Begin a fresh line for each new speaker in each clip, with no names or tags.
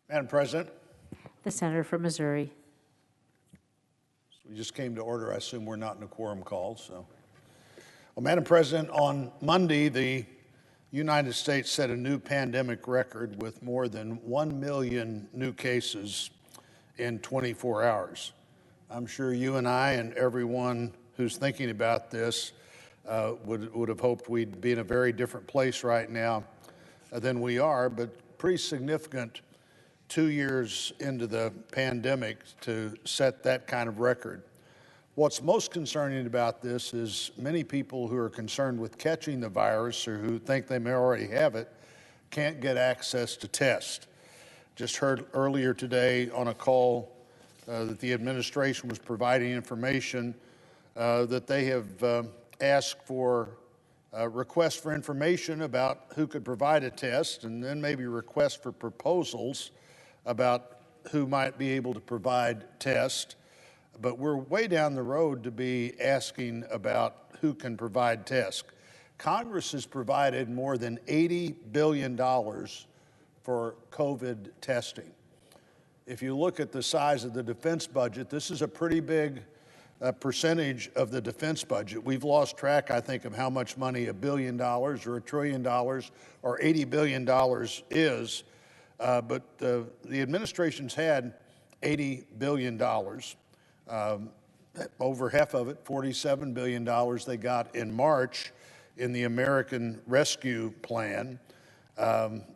Madam President,
The senator from Missouri.
we just came to order. I assume we're not in a quorum call. Well, Madam President, on Monday, the United States set a new pandemic record with more than 1 million new cases in 24 hours. I'm sure you and I and everyone who's thinking about this would have hoped we'd be in a very different place right now than we are, but pretty significant 2 years into the pandemic to set that kind of record. What's most concerning about this is many people who are concerned with catching the virus or who think they may already have it can't get access to tests. Just heard earlier today on a call that the administration was providing information that they have asked for requests for information about who could provide a test, and then maybe requests for proposals about who might be able to provide tests. But we're way down the road to be asking about who can provide tests. Congress has provided more than $80 billion for COVID testing. If you look at the size of the defense budget, this is a pretty big percentage of the defense budget. We've lost track, I think, of how much money $1 billion or $1 trillion or $80 billion is, but the administration's had $80 billion. Over half of it, $47 billion, they got in March in the American Rescue Plan.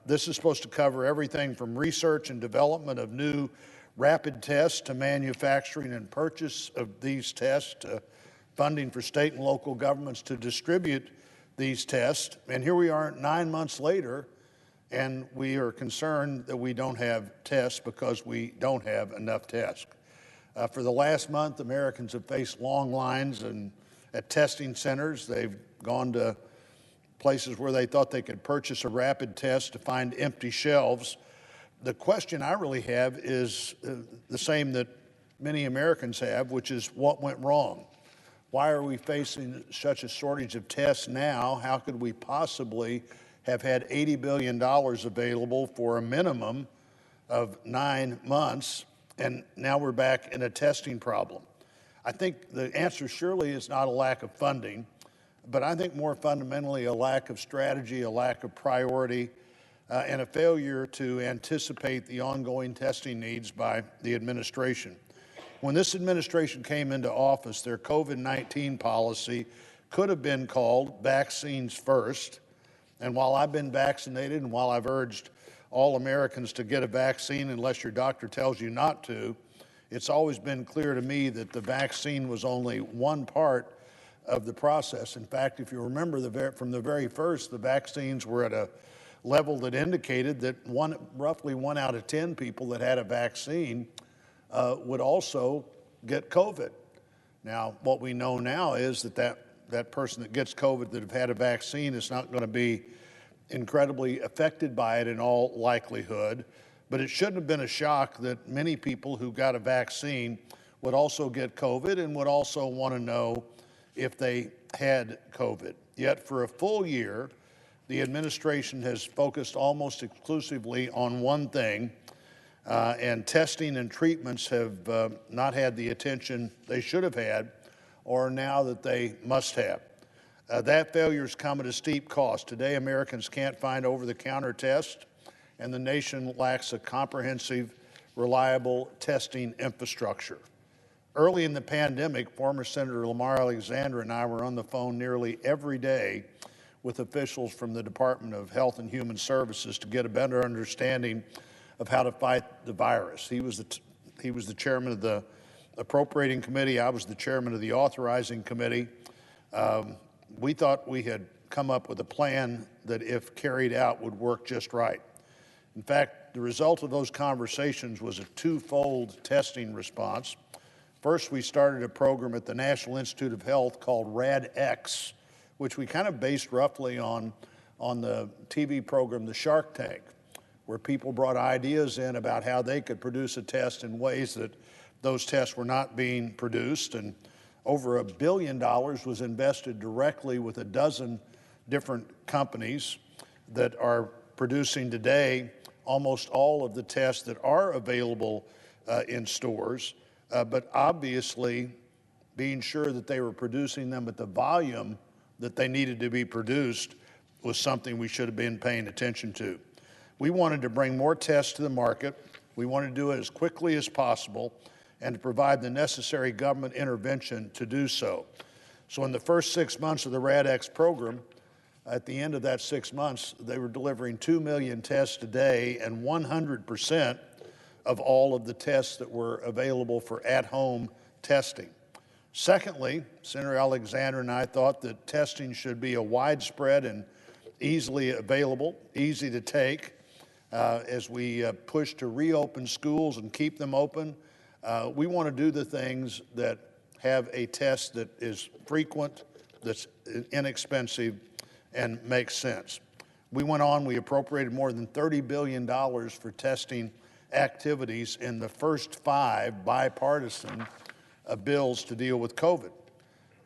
This is supposed to cover everything from research and development of new rapid tests to manufacturing and purchase of these tests, to funding for state and local governments to distribute these tests. And here we are 9 months later, and we are concerned that we don't have tests because we don't have enough tests. For the last month, Americans have faced long lines at testing centers. They've gone to places where they thought they could purchase a rapid test to find empty shelves. The question I really have is the same that many Americans have, which is what went wrong? Why are we facing such a shortage of tests now? How could we possibly have had $80 billion available for a minimum of 9 months? And now we're back in a testing problem. I think the answer surely is not a lack of funding, but I think more fundamentally a lack of strategy, a lack of priority, and a failure to anticipate the ongoing testing needs by the administration. When this administration came into office, their COVID-19 policy could have been called vaccines first. And while I've been vaccinated and while I've urged all Americans to get a vaccine unless your doctor tells you not to, it's always been clear to me that the vaccine was only one part of the process. In fact, if you remember from the very first, the vaccines were at a level that indicated that roughly 1 out of 10 people that had a vaccine would also get COVID. Now, what we know now is that person that gets COVID that have had a vaccine is not going to be incredibly affected by it in all likelihood, but it shouldn't have been a shock that many people who got a vaccine would also get COVID and would also want to know if they had COVID. Yet for a full year, the administration has focused almost exclusively on one thing, and testing and treatments have not had the attention they should have had, or now that they must have. That failure's come at a steep cost. Today, Americans can't find over-the-counter tests, and the nation lacks a comprehensive, reliable testing infrastructure. Early in the pandemic, former Senator Lamar Alexander and I were on the phone nearly every day with officials from the Department of Health and Human Services to get a better understanding of how to fight the virus. He was the chairman of the appropriating committee. I was the chairman of the authorizing committee. We thought we had come up with a plan that, if carried out, would work just right. In fact, the result of those conversations was a twofold testing response. First, we started a program at the National Institute of Health called RADx, which we kind of based roughly on the TV program The Shark Tank, where people brought ideas in about how they could produce a test in ways that those tests were not being produced. And over $1 billion was invested directly with a dozen different companies that are producing today almost all of the tests that are available in stores, but obviously being sure that they were producing them at the volume that they needed to be produced was something we should have been paying attention to. We wanted to bring more tests to the market. We wanted to do it as quickly as possible and to provide the necessary government intervention to do so. So in the first 6 months of the RADx program, at the end of that 6 months, they were delivering 2 million tests a day and 100% of all of the tests that were available for at-home testing. Secondly, Senator Alexander and I thought that testing should be a widespread and easily available, easy to take. As we push to reopen schools and keep them open, we want to do the things that have a test that is frequent, that's inexpensive, and makes sense. We went on, we appropriated more than $30 billion for testing activities in the first 5 bipartisan bills to deal with COVID.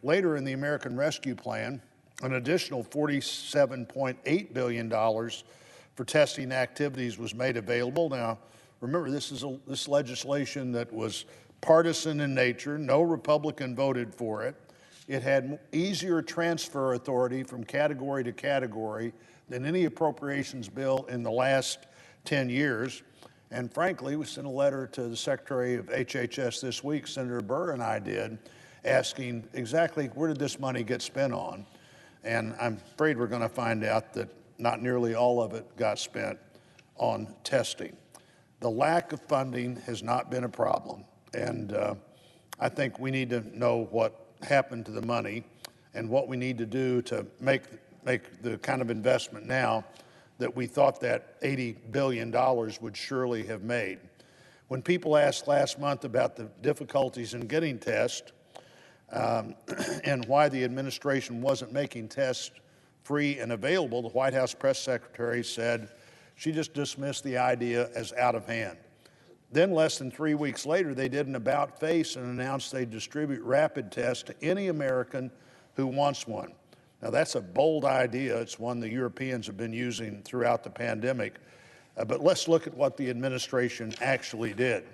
Later in the American Rescue Plan, an additional $47.8 billion for testing activities was made available. Now, remember, this legislation that was partisan in nature. No Republican voted for it. It had easier transfer authority from category to category than any appropriations bill in the last 10 years. And frankly, we sent a letter to the Secretary of HHS this week, Senator Burr and I did, asking exactly where did this money get spent on? And I'm afraid we're going to find out that not nearly all of it got spent on testing. The lack of funding has not been a problem. And I think we need to know what happened to the money and what we need to do to make the kind of investment now that we thought that $80 billion would surely have made. When people asked last month about the difficulties in getting tests and why the administration wasn't making tests free and available, the White House press secretary said she just dismissed the idea as out of hand. Then less than 3 weeks later, they did an about-face and announced they'd distribute rapid tests to any American who wants one. Now, that's a bold idea. It's one the Europeans have been using throughout the pandemic. But let's look at what the administration actually did.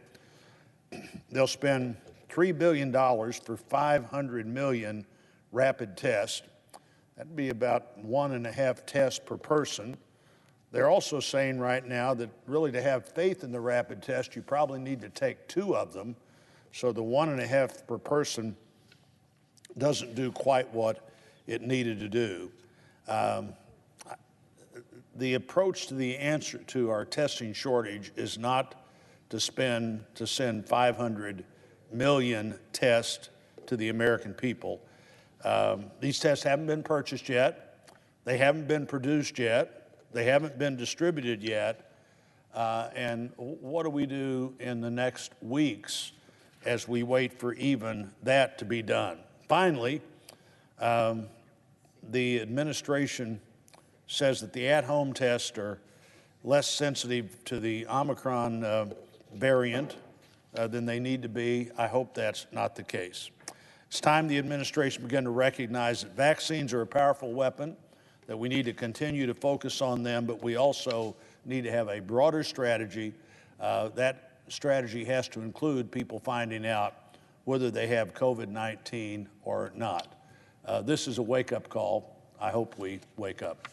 They'll spend $3 billion for 500 million rapid tests. That'd be about 1.5 tests per person. They're also saying right now that really to have faith in the rapid test, you probably need to take 2 of them. So the 1.5 per person doesn't do quite what it needed to do. The approach to the answer to our testing shortage is not to send 500 million tests to the American people. These tests haven't been purchased yet. They haven't been produced yet. They haven't been distributed yet. And what do we do in the next weeks as we wait for even that to be done? Finally, the administration says that the at-home tests are less sensitive to the Omicron variant than they need to be. I hope that's not the case. It's time the administration began to recognize that vaccines are a powerful weapon, that we need to continue to focus on them, but we also need to have a broader strategy. That strategy has to include people finding out whether they have COVID-19 or not. This is a wake-up call. I hope we wake up.